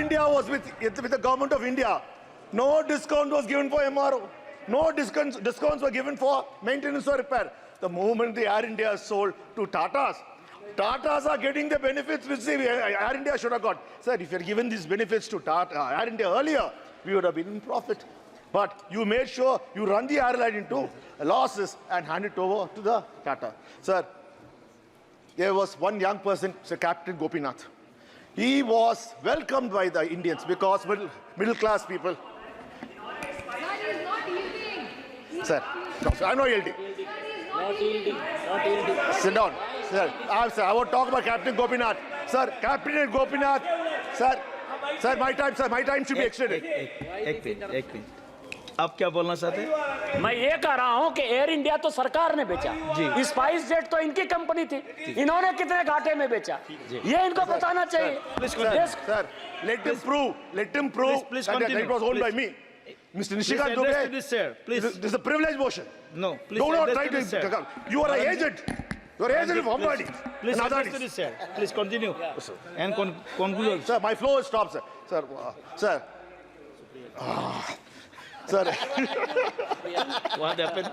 India was with the government of India. No discount was given for MRO. No discounts were given for maintenance or repair. The moment the Air India is sold to Tatas, Tatas are getting the benefits which the Air India should have got. Sir, if you had given these benefits to Air India earlier, we would have been in profit. But you made sure you run the airline into losses and hand it over to the Tata. Sir, there was one young person, Sir Captain Gopinath. He was welcomed by the Indians because middle class people. Sir, no, sir, I'm not yielding. Not yielding. Not yielding. Sit down. Sir, I want to talk about Captain Gopinath. Sir, Captain Gopinath. Sir, my time should be extended. एक minute आप क्या बोलना चाहते हैं? मैं ये कह रहा हूँ कि एयर इंडिया तो सरकार ने बेचा, स्पाइस जेट तो इनकी कंपनी थी, इन्होंने कितने घाटे में बेचा, ये इनको बताना चाहिए. Sir, let him prove Please that continue. it was owned by me. Mr. Nishikant Dubey, Please. this is a privilege motion. No, please. Do not address try to this, sir. to. You are an agent. You are an agent of Ambani. Please and address Adani. to this, sir. Please continue. And conclude. Sir, my flow stops, sir. Sir. Sir. What happened?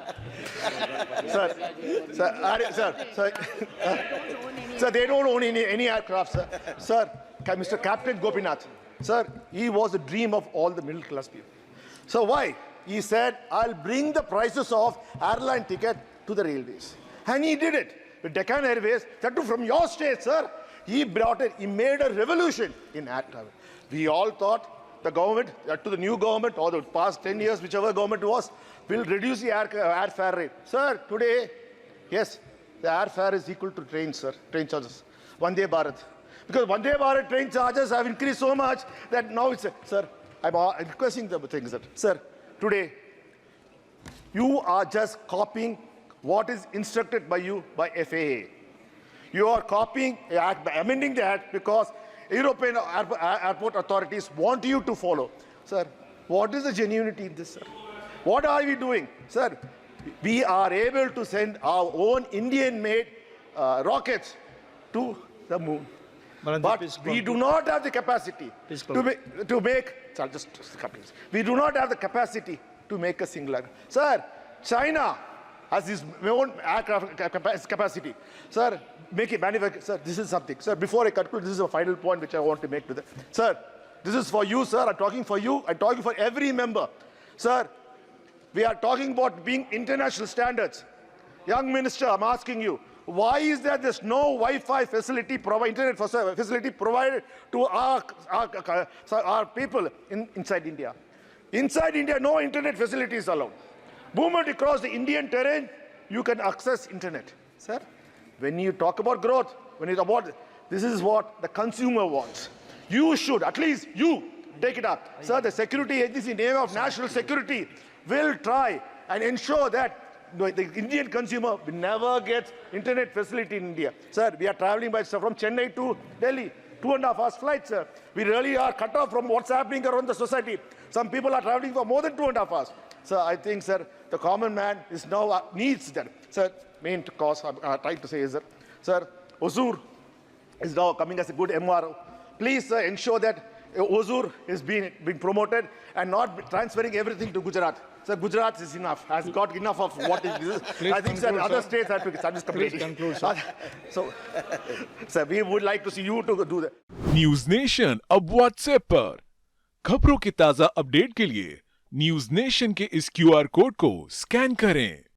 Sir, they don't own any aircraft, sir. Sir, Mr. Captain Gopinath, sir, he was the dream of all the middle class people. So why? He said, I'll bring the prices of airline ticket to the railways. And he did it. The Deccan Airways, that too from your state, sir, he made a revolution in air travel. We all thought the government, to the new government or the past 10 years, whichever government it was, will reduce the airfare rate. Sir, today, yes, the airfare is equal to trains, sir, train charges. Vande Bharat. Because Vande Bharat train charges have increased so much that now it's, sir, I'm requesting the things, sir, today, you are just copying what is instructed by you by FAA. You are copying, amending the act because European airport authorities want you to follow. Sir, what is the genuinity in this, sir? What are we doing? Sir, we are able to send our own Indian-made rockets to the moon. But we do not have the capacity to make, sir, just a couple of minutes. We do not have the capacity to make a single aircraft. Sir, China has its own aircraft capacity. Sir, make it manufacture. Sir, this is something. Sir, before I conclude, this is a final point which I want to make to the. Sir, this is for you, sir. I'm talking for you. I'm talking for every member. Sir, we are talking about being international standards. Young minister, I'm asking you, why is there there's no Wi-Fi facility, internet facility provided to our people inside India? Inside India, no internet facility is allowed. Movement across the Indian terrain, you can access internet. Sir, when you talk about growth, this is what the consumer wants. You should, at least you, take it up. Sir, the security agency, in the name of national security, will try and ensure that the Indian consumer will never get internet facility in India. Sir, we are traveling from Chennai to Delhi, 2.5 hours flight, sir. We really are cut off from what's happening around the society. Some people are traveling for more than 2.5 hours. Sir, I think, sir, the common man is now needs that. Sir, main cause I'm trying to say is, sir, Hosur is now coming as a good MRO. Please, sir, ensure that Hosur is being promoted and not transferring everything to Gujarat. Sir, Gujarat is enough, has got enough of what it is. I think, sir, other states have to start this completely. Conclude, sir. So, sir, we would like to see you to do that. News nation अब WhatsApp पर खबरों के ताजा update के लिए news nation के इस QR code को स्कैन करें.